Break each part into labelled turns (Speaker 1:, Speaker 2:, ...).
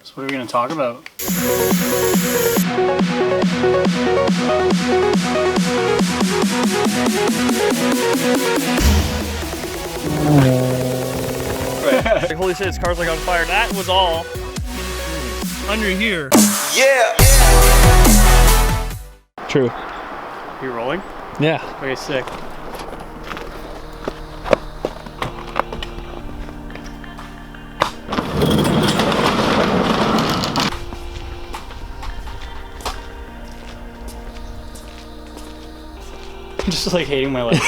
Speaker 1: So what are we going to talk about?
Speaker 2: Like, holy shit, this car's like on fire. That was all under here.
Speaker 3: Yeah.
Speaker 2: True.
Speaker 1: You rolling?
Speaker 2: Yeah.
Speaker 1: Okay, sick. I'm just like hating my life.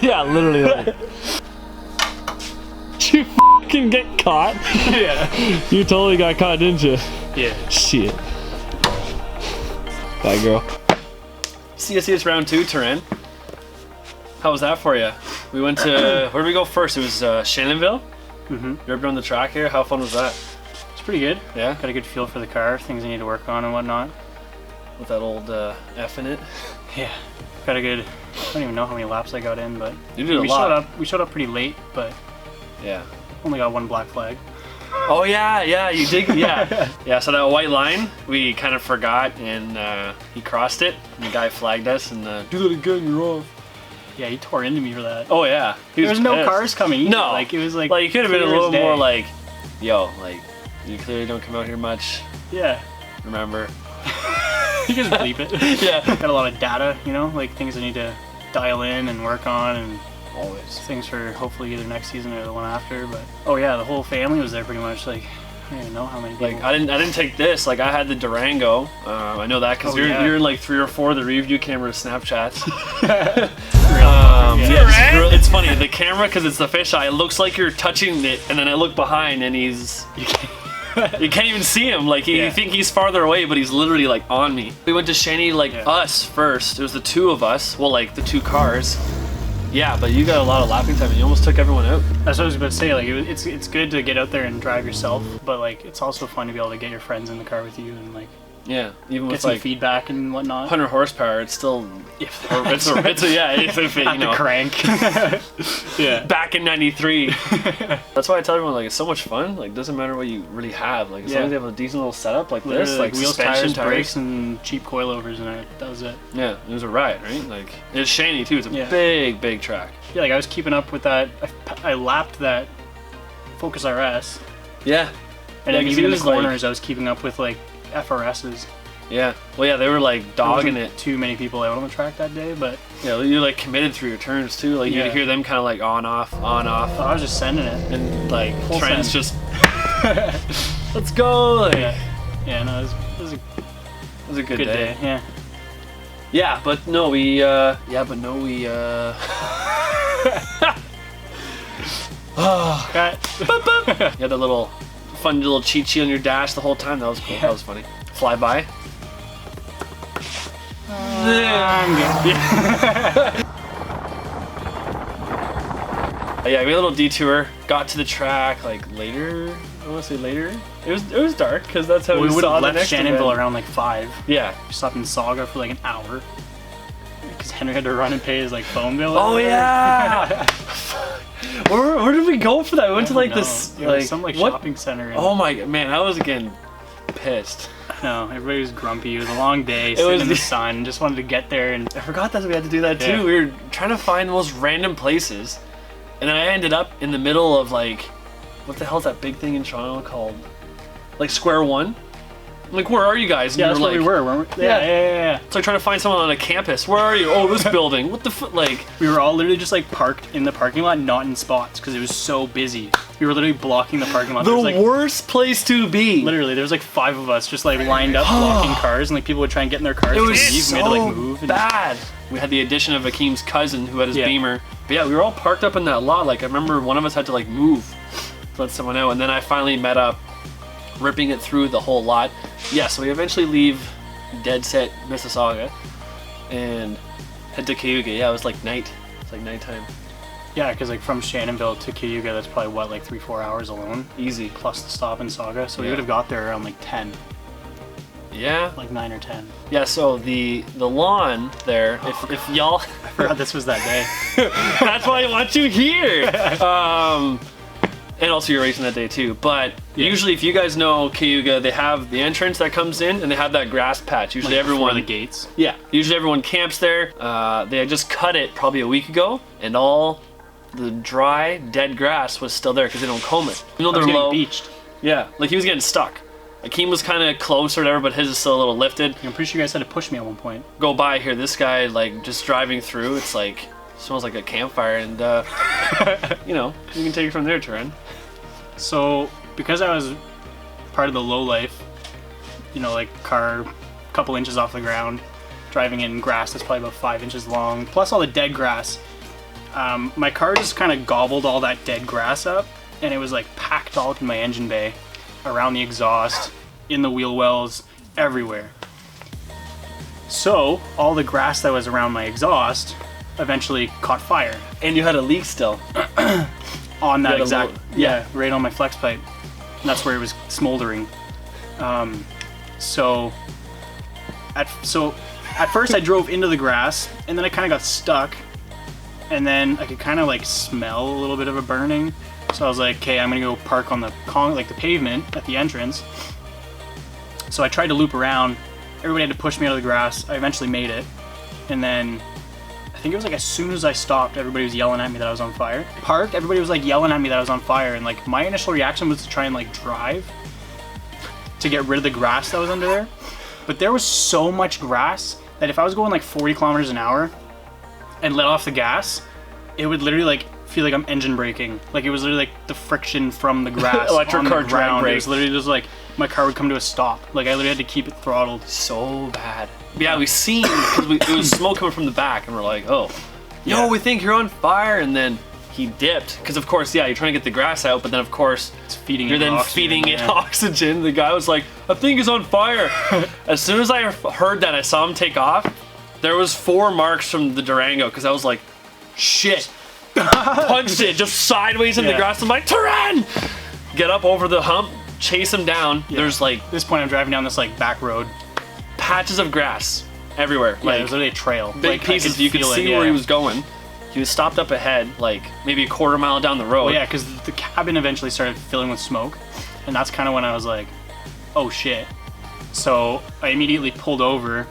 Speaker 2: Yeah, literally. Like. Did you fucking get caught?
Speaker 1: Yeah.
Speaker 2: You totally got caught, didn't you?
Speaker 1: Yeah.
Speaker 2: Shit. Bye, girl.
Speaker 4: CSCS Round 2, Turenne. How was that for you? We went to, where did we go first? It was Shannonville?
Speaker 1: Mm-hmm.
Speaker 4: You ever been on the track here? How fun was that?
Speaker 1: It's pretty good.
Speaker 4: Yeah?
Speaker 1: Got a good feel for the car, things I need to work on and whatnot.
Speaker 4: With that old F in it?
Speaker 1: Yeah. Got a good, I don't even know how many laps I got in, but
Speaker 4: You did a lot.
Speaker 1: We showed up pretty late, but
Speaker 4: Yeah.
Speaker 1: only got one black flag.
Speaker 4: Oh yeah, you did, yeah. Yeah, so that white line, we kind of forgot, and he crossed it, and the guy flagged us, and do that again, you're off.
Speaker 1: Yeah, he tore into me for that.
Speaker 4: Oh yeah.
Speaker 1: There was no
Speaker 4: pissed.
Speaker 1: cars coming either.
Speaker 4: No.
Speaker 1: Like, it was like
Speaker 4: you could have been a
Speaker 1: clear as
Speaker 4: little
Speaker 1: day.
Speaker 4: more like, yo, like, you clearly don't come out here much,
Speaker 1: Yeah.
Speaker 4: remember?
Speaker 1: You just bleep it.
Speaker 4: Yeah.
Speaker 1: Got a lot of data, you know, like things I need to dial in and work on, and
Speaker 4: Always.
Speaker 1: things for hopefully either next season or the one after. But oh yeah, the whole family was there pretty much. Like, I don't even know how many people.
Speaker 4: Like I didn't take this. Like I had the Durango. I know that because
Speaker 1: Oh,
Speaker 4: you're
Speaker 1: yeah.
Speaker 4: in like 3 or 4 of the review camera Snapchats.
Speaker 1: Yeah.
Speaker 4: It's funny the camera because it's the fisheye. It looks like you're touching it, and then I look behind and he's you can't even see him. Like you think he's farther away, but he's literally like on me. We went to Shanny us first. It was the 2 of us. Well, like the 2 cars. Yeah, but you got a lot of lapping time and you almost took everyone out.
Speaker 1: That's what I was about to say. Like, it's good to get out there and drive yourself, but like it's also fun to be able to get your friends in the car with you and like
Speaker 4: Yeah, even
Speaker 1: get
Speaker 4: with
Speaker 1: some
Speaker 4: like
Speaker 1: feedback and whatnot.
Speaker 4: 100 horsepower, it's still it's if it,
Speaker 1: At
Speaker 4: you know,
Speaker 1: the crank. Yeah.
Speaker 4: back in '93. That's why I tell everyone like it's so much fun. Like doesn't matter what you really have. Like as long as you have a decent little setup like
Speaker 1: Literally,
Speaker 4: this, like
Speaker 1: wheels,
Speaker 4: suspension,
Speaker 1: tires, brakes, and cheap coilovers, and that was it.
Speaker 4: Yeah, it was a ride, right? Like it's Shanny too. It's a big track.
Speaker 1: Yeah, like I was keeping up with that. I lapped that Focus RS,
Speaker 4: Yeah,
Speaker 1: and
Speaker 4: Yeah,
Speaker 1: then
Speaker 4: 'cause
Speaker 1: even
Speaker 4: he
Speaker 1: in the
Speaker 4: was, like-
Speaker 1: corners, I was keeping up with like FRSs.
Speaker 4: yeah. Well, yeah, they were like
Speaker 1: There
Speaker 4: dogging
Speaker 1: wasn't
Speaker 4: it.
Speaker 1: Too many people out on the track that day, but
Speaker 4: Yeah, you're like committed through your turns too. Like you
Speaker 1: Yeah.
Speaker 4: could hear them kind of like on off,
Speaker 1: I was just sending it.
Speaker 4: and like
Speaker 1: Full
Speaker 4: trends
Speaker 1: send.
Speaker 4: just let's go. Like,
Speaker 1: Yeah, no, it was a
Speaker 4: It was a good,
Speaker 1: good day. Yeah.
Speaker 4: Yeah, but no, we oh,
Speaker 1: Okay.
Speaker 4: you had a little fun little cheat sheet on your dash the whole time. That was cool. That was funny. Fly by.
Speaker 1: I'm good.
Speaker 4: Yeah, we had a little detour. Got to the track like later. I want to say later. It was dark because that's how
Speaker 1: We
Speaker 4: we
Speaker 1: would
Speaker 4: saw
Speaker 1: have
Speaker 4: the
Speaker 1: left
Speaker 4: next
Speaker 1: Shannonville
Speaker 4: event.
Speaker 1: around like 5.
Speaker 4: Yeah.
Speaker 1: We stopped in Saga for like an hour because Henry had to run and pay his like phone bill.
Speaker 4: Oh yeah. where did we go for that? We went to like this
Speaker 1: Yeah,
Speaker 4: like
Speaker 1: some like
Speaker 4: what?
Speaker 1: shopping center. And,
Speaker 4: Oh my man, I was again pissed.
Speaker 1: no, everybody was grumpy. It was a long day, sitting
Speaker 4: was
Speaker 1: in the
Speaker 4: the-
Speaker 1: sun. Just wanted to get there and
Speaker 4: I forgot that we had to do that too.
Speaker 1: Yeah.
Speaker 4: We were trying to find the most random places, and then I ended up in the middle of like, what the hell's that big thing in Toronto called? Like Square One. I'm like, where are you guys? And
Speaker 1: yeah,
Speaker 4: you
Speaker 1: that's
Speaker 4: were
Speaker 1: where
Speaker 4: like,
Speaker 1: we were, weren't we? Yeah.
Speaker 4: It's like trying to find someone on a campus. Where are you? Oh, this building. What the like?
Speaker 1: We were all literally just like parked in the parking lot, not in spots because it was so busy. We were literally blocking the parking lot.
Speaker 4: The
Speaker 1: There was, like,
Speaker 4: worst place to be.
Speaker 1: literally, there was like 5 of us just like lined up blocking cars, and like people would try and get in their cars.
Speaker 4: It
Speaker 1: and
Speaker 4: was
Speaker 1: leave,
Speaker 4: so
Speaker 1: and we had to like move. And
Speaker 4: bad. We had the addition of Akeem's cousin who had his
Speaker 1: Yeah.
Speaker 4: Beamer. But yeah, we were all parked up in that lot. Like I remember one of us had to like move to let someone out, and then I finally met up, ripping it through the whole lot. Yeah, so we eventually leave Dead Set Mississauga and head to Cayuga. Yeah, it was like night. It's like nighttime.
Speaker 1: Yeah, because like from Shannonville to Cayuga, that's probably what, like 3-4 hours alone,
Speaker 4: Easy.
Speaker 1: plus the stop in Saga. So we
Speaker 4: Yeah.
Speaker 1: would have got there around like 10,
Speaker 4: Yeah.
Speaker 1: like 9 or 10.
Speaker 4: Yeah, so the lawn there, if y'all
Speaker 1: I forgot this was that day.
Speaker 4: that's why I want you here. And also you're racing that day too. But usually if you guys know Cayuga, they have the entrance that comes in and they have that grass patch. Usually
Speaker 1: like
Speaker 4: everyone...
Speaker 1: the gates.
Speaker 4: Yeah. Usually everyone camps there. They had just cut it probably a week ago and all the dry, dead grass was still there because they don't comb it. You know they're low.
Speaker 1: Beached.
Speaker 4: Yeah. Like he was getting stuck. Akeem was kind of close or whatever, but his is still a little lifted.
Speaker 1: I'm pretty sure you guys had to push me at one point.
Speaker 4: Go by here, this guy like just driving through, it's like, smells like a campfire and you know, you can take it from there, Turenne.
Speaker 1: So, because I was part of the low life, you know, like car a couple inches off the ground, driving in grass that's probably about 5 inches long, plus all the dead grass, my car just kind of gobbled all that dead grass up, and it was like packed all up in my engine bay, around the exhaust, in the wheel wells, everywhere. So, all the grass that was around my exhaust eventually caught fire.
Speaker 4: And you had a leak still.
Speaker 1: On that exact,
Speaker 4: yeah,
Speaker 1: right on my flex pipe. And that's where it was smoldering. So at first I drove into the grass, and then I kind of got stuck, and then I could kind of like smell a little bit of a burning. So I was like, okay, I'm gonna go park on the the pavement at the entrance. So I tried to loop around. Everybody had to push me out of the grass. I eventually made it, and then I think it was like as soon as I stopped, everybody was yelling at me that I was on fire. Parked, everybody was like yelling at me that I was on fire, and like my initial reaction was to try and like drive to get rid of the grass that was under there. But there was so much grass that if I was going like 40 kilometers an hour and let off the gas, it would literally like feel like I'm engine braking. Like it was literally like the friction from the grass
Speaker 4: electric
Speaker 1: on
Speaker 4: car
Speaker 1: the
Speaker 4: drag
Speaker 1: ground.
Speaker 4: brake.
Speaker 1: It was literally just like my car would come to a stop. Like I literally had to keep it throttled.
Speaker 4: So bad. Yeah, we seen, because it was smoke coming from the back, and we're like, oh, yo,
Speaker 1: Yeah.
Speaker 4: we think you're on fire, and then he dipped. Because of course, yeah, you're trying to get the grass out, but then of course,
Speaker 1: It's feeding
Speaker 4: you're
Speaker 1: it
Speaker 4: then
Speaker 1: oxygen,
Speaker 4: feeding it
Speaker 1: yeah.
Speaker 4: oxygen. The guy was like, I think he's on fire. As soon as I heard that, I saw him take off. There was 4 marks from the Durango, because I was like, shit. Punched it just sideways in the
Speaker 1: Yeah.
Speaker 4: grass. I'm like, Turenne! Get up over the hump, chase him down.
Speaker 1: Yeah.
Speaker 4: There's like
Speaker 1: At this point, I'm driving down this like back road.
Speaker 4: patches of grass everywhere.
Speaker 1: Yeah,
Speaker 4: Like
Speaker 1: it was literally a trail.
Speaker 4: big
Speaker 1: Like, I
Speaker 4: pieces. You could
Speaker 1: feel it,
Speaker 4: see
Speaker 1: yeah.
Speaker 4: where he was going. He was stopped up ahead, like maybe a quarter mile down the road.
Speaker 1: Well, yeah, because the cabin eventually started filling with smoke, and that's kind of when I was like, oh shit. So I immediately pulled over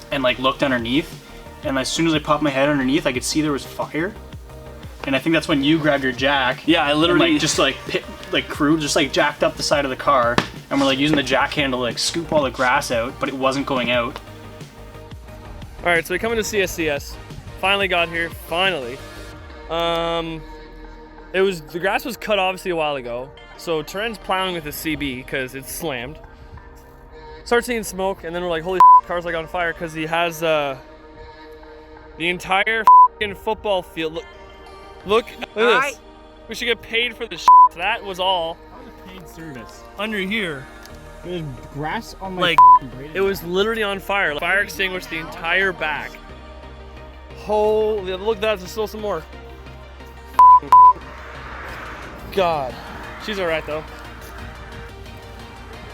Speaker 1: and like looked underneath, and as soon as I popped my head underneath, I could see there was fire. And I think that's when you grabbed your jack.
Speaker 4: Yeah, I literally
Speaker 1: and, like just like just like jacked up the side of the car, and we're like using the jack handle to like scoop all the grass out, but it wasn't going out.
Speaker 2: All right, so we come into CSCS. Finally got here. Finally. The grass was cut obviously a while ago. So Turenne's plowing with the CB because it's slammed. Start seeing smoke, and then we're like, holy shit, car's like on fire because he has the entire football field. Look at this. We should get paid for this shit. That was all.
Speaker 1: Paid service.
Speaker 2: Under here,
Speaker 1: There's grass on my
Speaker 2: like, it was literally on fire. Fire extinguished the entire back. Holy, look, that's still some more. God. She's alright though.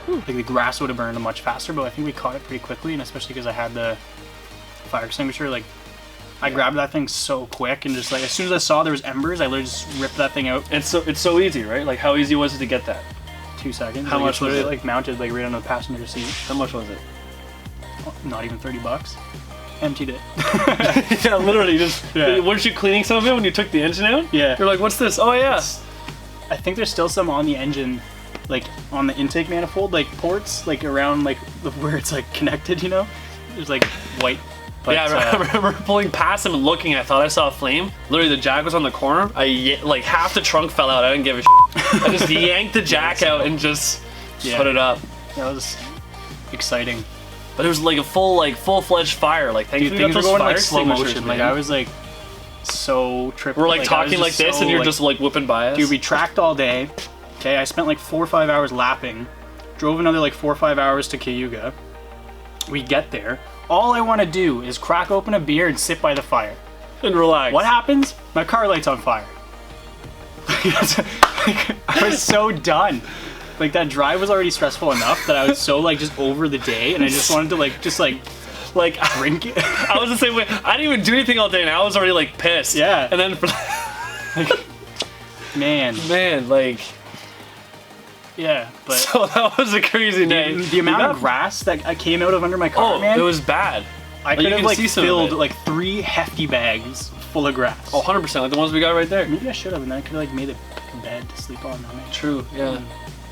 Speaker 1: Like the grass would have burned much faster, but I think we caught it pretty quickly, and especially because I had the fire extinguisher, like I grabbed that thing so quick, and just like as soon as I saw there was embers, I literally just ripped that thing out.
Speaker 4: it's so easy, right? Like how easy was it to get that?
Speaker 1: 2 seconds.
Speaker 4: How
Speaker 1: Like,
Speaker 4: much
Speaker 1: it's
Speaker 4: was
Speaker 1: literally
Speaker 4: it?
Speaker 1: like mounted like right on the passenger seat.
Speaker 4: How much was it?
Speaker 1: Not even $30. Emptied it.
Speaker 4: Yeah, literally just.
Speaker 1: Yeah.
Speaker 4: Weren't you cleaning some of it when you took the engine out?
Speaker 1: Yeah.
Speaker 4: You're like, what's this? Oh yeah.
Speaker 1: I think there's still some on the engine, like on the intake manifold, like ports, like around like where it's like connected, you know? There's like white. But,
Speaker 4: yeah, I remember pulling past him and looking. I thought I saw a flame. Literally, the jack was on the corner. Like half the trunk fell out. I didn't give a shit. I just yanked the jack out and just put it up.
Speaker 1: That was exciting.
Speaker 4: But it was like a full-fledged fire. Like
Speaker 1: Dude,
Speaker 4: thankfully,
Speaker 1: things were
Speaker 4: those
Speaker 1: going
Speaker 4: fire
Speaker 1: like slow
Speaker 4: extinguishers,
Speaker 1: motion. Like
Speaker 4: man.
Speaker 1: I was like so tripped.
Speaker 4: We're like
Speaker 1: I was
Speaker 4: talking like
Speaker 1: just
Speaker 4: this,
Speaker 1: so,
Speaker 4: and you're
Speaker 1: like,
Speaker 4: just like whipping by us.
Speaker 1: Dude, we tracked all day. Okay, I spent like 4 or 5 hours lapping. Drove another like 4 or 5 hours to Cayuga. We get there. All I want to do is crack open a beer and sit by the fire.
Speaker 4: and relax.
Speaker 1: What happens? My car lights on fire. I was so done. Like that drive was already stressful enough that I was so like just over the day, and I just wanted to like drink it.
Speaker 4: I was the same way. I didn't even do anything all day, and I was already like pissed.
Speaker 1: Yeah.
Speaker 4: And then Man, like.
Speaker 1: Yeah, but
Speaker 4: So that was a crazy night.
Speaker 1: the amount of grass that I came out of under my car, man.
Speaker 4: It was bad.
Speaker 1: I could have like filled like 3 hefty bags full of grass.
Speaker 4: Oh, 100%, like the ones we got right there.
Speaker 1: Maybe I should have, and then I could have like made a bed to sleep on.
Speaker 4: True, yeah.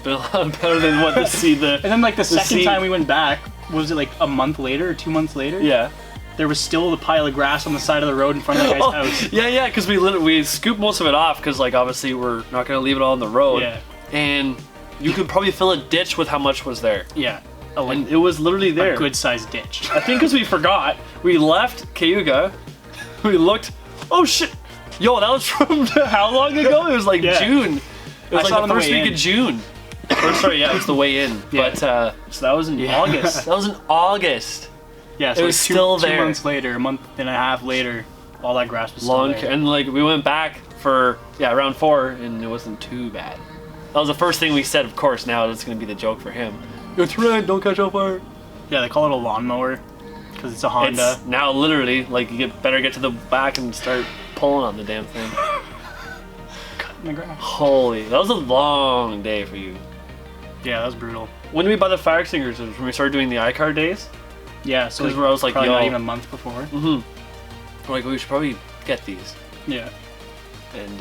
Speaker 4: Been a lot better than what to see the.
Speaker 1: And then like the second time we went back, was it like a month later or 2 months later?
Speaker 4: Yeah.
Speaker 1: There was still the pile of grass on the side of the road in front of the guy's house.
Speaker 4: Yeah, because we scooped most of it off because like obviously we're not gonna leave it all on the road.
Speaker 1: Yeah.
Speaker 4: And you could probably fill a ditch with how much was there.
Speaker 1: Yeah.
Speaker 4: And it was literally there.
Speaker 1: A good sized ditch.
Speaker 4: I think because we forgot. We left Cayuga. We looked. Oh shit! Yo, that was from how long ago? It was like June. It was like the first week of June. Or sorry, yeah, it was the way in.
Speaker 1: Yeah.
Speaker 4: But so that was in August. That was in August.
Speaker 1: Yeah, so
Speaker 4: it was still there.
Speaker 1: 2 months later, a month and a half later, all that grass was
Speaker 4: long
Speaker 1: still there.
Speaker 4: And like we went back for round 4 and it wasn't too bad. That was the first thing we said. Of course, now that's gonna be the joke for him. Yo, Turenne, don't catch on fire.
Speaker 1: Yeah, they call it a lawnmower because it's a Honda.
Speaker 4: It's now literally like you better get to the back and start pulling on the damn thing.
Speaker 1: Cutting the grass.
Speaker 4: Holy, that was a long day for you.
Speaker 1: Yeah, that was brutal.
Speaker 4: When did we buy the fire extinguishers? When we started doing the iCar days?
Speaker 1: Yeah, so
Speaker 4: because I was like,
Speaker 1: probably
Speaker 4: yo,
Speaker 1: not even a month before.
Speaker 4: We're like, we should probably get these.
Speaker 1: Yeah.
Speaker 4: And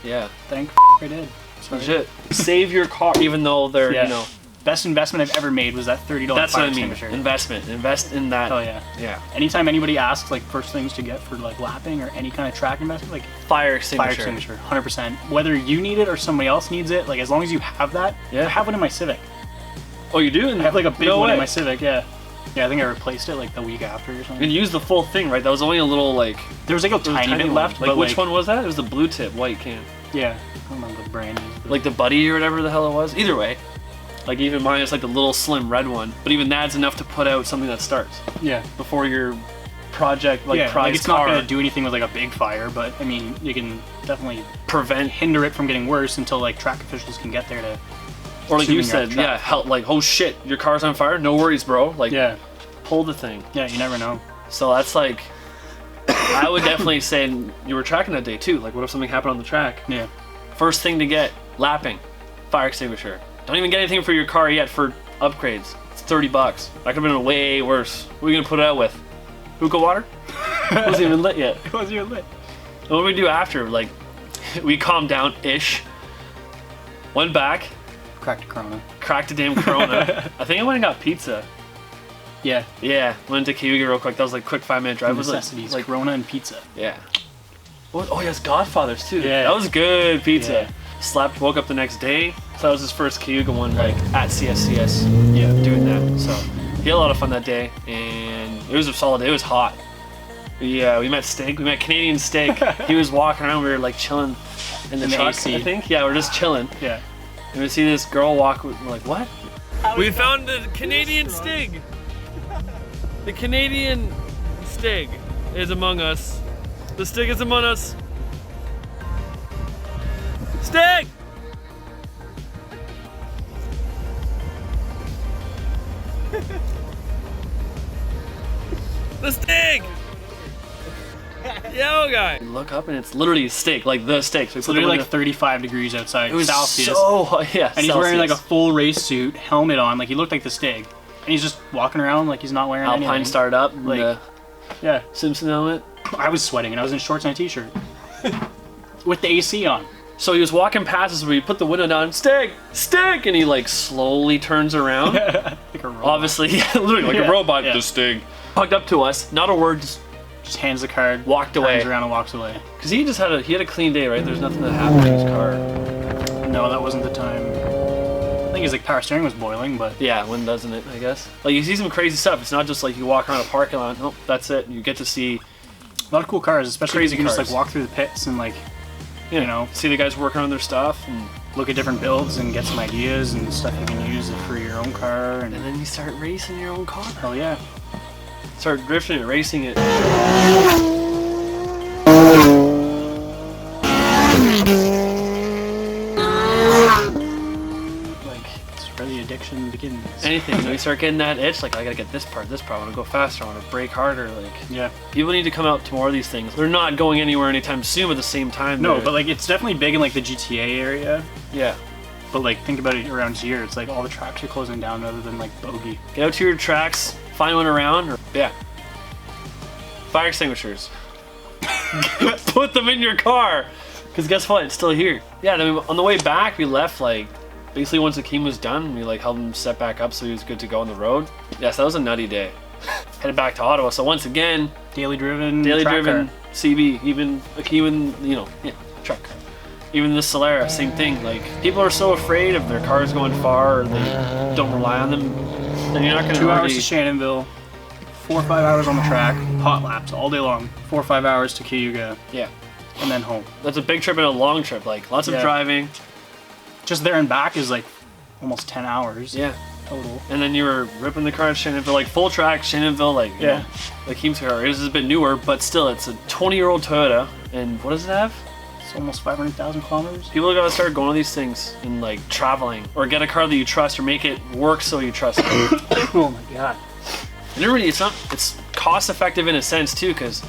Speaker 4: yeah.
Speaker 1: Thank I did. Sorry.
Speaker 4: Legit. Save your car, even though they're you know.
Speaker 1: Best investment I've ever made was that $30
Speaker 4: That's
Speaker 1: fire
Speaker 4: what I mean.
Speaker 1: extinguisher.
Speaker 4: Investment. Invest in that.
Speaker 1: Oh yeah.
Speaker 4: Yeah.
Speaker 1: Anytime anybody asks like first things to get for like lapping or any kind of track investment, like
Speaker 4: fire extinguisher.
Speaker 1: Fire extinguisher, 100%. Whether you need it or somebody else needs it, like as long as you have that.
Speaker 4: Yeah.
Speaker 1: I have one in my Civic.
Speaker 4: Oh, you do?
Speaker 1: I have like a big one in my Civic. Yeah. Yeah, I think I replaced it like the week after or something.
Speaker 4: And use the full thing, right? That was only a little like.
Speaker 1: There was like a tiny bit left.
Speaker 4: Like
Speaker 1: but
Speaker 4: which one was that? It was the blue tip white can.
Speaker 1: Yeah. I don't remember what the brand is.
Speaker 4: Like the Buddy or whatever the hell it was. Either way. Like even mine is like the little slim red one, but even that's enough to put out something that starts.
Speaker 1: Yeah.
Speaker 4: Before your project, like
Speaker 1: yeah,
Speaker 4: prize
Speaker 1: like it's
Speaker 4: car.
Speaker 1: not gonna do anything with like a big fire, but I mean you can definitely
Speaker 4: prevent,
Speaker 1: hinder it from getting worse until like track officials can get there to.
Speaker 4: Or like you said, yeah, help. Like oh shit, your car's on fire. No worries, bro. Like
Speaker 1: yeah,
Speaker 4: pull the thing.
Speaker 1: Yeah, you never know.
Speaker 4: So that's like, I would definitely say you were tracking that day too. Like what if something happened on the track?
Speaker 1: Yeah.
Speaker 4: First thing to get, lapping, fire extinguisher. Don't even get anything for your car yet for upgrades. It's $30. That could have been way worse. What are you gonna put it out with? Hookah water? It wasn't even lit yet.
Speaker 1: It wasn't even lit.
Speaker 4: What did we do after? Like, we calmed down-ish. Went back.
Speaker 1: Cracked a Corona.
Speaker 4: Cracked a damn Corona. I think I went and got pizza.
Speaker 1: Yeah.
Speaker 4: Yeah, went to Cayuga real quick. That was like quick 5-minute drive.
Speaker 1: Necessities,
Speaker 4: like
Speaker 1: Corona and pizza.
Speaker 4: Yeah. Oh yes, Godfather's too.
Speaker 1: Yeah.
Speaker 4: That was good pizza.
Speaker 1: Yeah.
Speaker 4: Slept, woke up the next day. So that was his first Cayuga one, like at CSCS. Yeah, doing that. So he had a lot of fun that day, and it was a solid day. It was hot. Yeah, we met Stig. We met Canadian Stig. He was walking around. We were like chilling in the truck,
Speaker 1: AC.
Speaker 4: I think. Yeah, we're just chilling.
Speaker 1: Yeah.
Speaker 4: And we see this girl walk. We're like, what?
Speaker 2: We found the Canadian Stig. The Canadian Stig is among us. The Stig is among us. Stig! The Stig! Yo, guy.
Speaker 4: We look up and it's literally a Stig, like the Stig. So
Speaker 1: It's literally like 35 degrees outside.
Speaker 4: It was
Speaker 1: Celsius.
Speaker 4: so hot. Yeah,
Speaker 1: and he's wearing like a full race suit, helmet on, like he looked like the Stig. And he's just walking around like he's not wearing
Speaker 4: Alpine
Speaker 1: anything.
Speaker 4: started up,
Speaker 1: Like, yeah.
Speaker 4: Simpson helmet.
Speaker 1: I was sweating and I was in shorts and a t-shirt. With the AC on.
Speaker 4: So he was walking past us, we put the window down, Stig! Stig! And he like slowly turns around.
Speaker 1: Like a robot.
Speaker 4: Obviously, yeah, literally like a robot,
Speaker 1: yeah.
Speaker 4: the Stig. Hugged up to us, not a word,
Speaker 1: just hands the card,
Speaker 4: walked away.
Speaker 1: turns around and walks away.
Speaker 4: Because he had a clean day, right? There's nothing that happened to his car.
Speaker 1: No, that wasn't the time. I think his like power steering was boiling, but
Speaker 4: yeah, when doesn't it, I guess? Like you see some crazy stuff. It's not just like you walk around a parking lot, nope, that's it. You get to see
Speaker 1: a lot of cool cars, especially because
Speaker 4: crazy
Speaker 1: you can
Speaker 4: cars.
Speaker 1: just like walk through the pits and like, you know,
Speaker 4: see the guys working on their stuff and
Speaker 1: look at different builds and get some ideas and stuff you can use for your own car. And
Speaker 4: then you start racing your own car.
Speaker 1: Oh yeah.
Speaker 4: Start drifting it, racing it.
Speaker 1: Like, it's where the addiction freaking
Speaker 4: anything. You start getting that itch, like I gotta get this part. I want to go faster. I want to brake harder. Like
Speaker 1: yeah.
Speaker 4: people need to come out to more of these things. They're not going anywhere anytime soon. But at the same time,
Speaker 1: No, but like it's definitely big in like the GTA area.
Speaker 4: yeah.
Speaker 1: But like think about it around here, it's like all the tracks are closing down other than like Bogey.
Speaker 4: Get out to your tracks, find one around, or yeah. Fire extinguishers. Put them in your car, because guess what? It's still here. Yeah, then on the way back, we left like basically once the Keem was done, we like helped him set back up so he was good to go on the road. Yes, that was a nutty day. Headed back to Ottawa. So once again,
Speaker 1: Daily driven
Speaker 4: car. CB, even you know, yeah, truck car. Even the Solara, same thing. Like people are so afraid of their cars going far, or they don't rely on them. Then you're not gonna.
Speaker 1: 2 hours to Shannonville, 4 or 5 hours on the track, hot laps all day long. 4 or 5 hours to Cayuga.
Speaker 4: Yeah.
Speaker 1: And then home.
Speaker 4: That's a big trip and a long trip. Like lots of driving.
Speaker 1: Just there and back is like almost 10 hours.
Speaker 4: Yeah.
Speaker 1: Total.
Speaker 4: And then you were ripping the car at Shannonville, like full track Shannonville, like you know, like Keem's car. It is a bit newer, but still, it's a 20-year-old Toyota. And what does it have?
Speaker 1: It's almost 500,000 kilometers.
Speaker 4: People gotta start going to these things and like traveling, or get a car that you trust, or make it work so you trust it.
Speaker 1: Oh my god.
Speaker 4: And really, it's cost effective in a sense too, because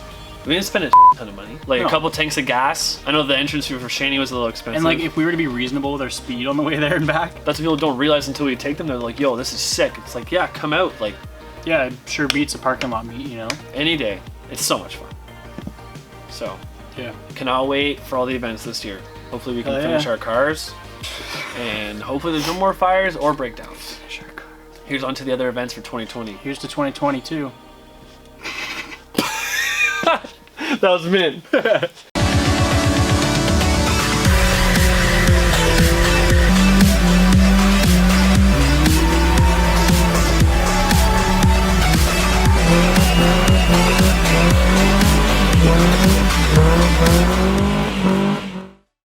Speaker 4: we didn't spend a ton of money. Like a couple tanks of gas. I know the entrance fee for Shani was a little expensive.
Speaker 1: And like if we were to be reasonable with our speed on the way there and back.
Speaker 4: That's what people don't realize until we take them. They're like, yo, this is sick. It's like, yeah, come out. Like,
Speaker 1: yeah, it sure beats a parking lot meet, you know?
Speaker 4: Any day. It's so much fun. So,
Speaker 1: yeah.
Speaker 4: Cannot wait for all the events this year. Hopefully we can finish our cars. And hopefully there's no more fires or breakdowns. Here's on to the other events for 2020.
Speaker 1: Here's to 2022.
Speaker 4: That was mint.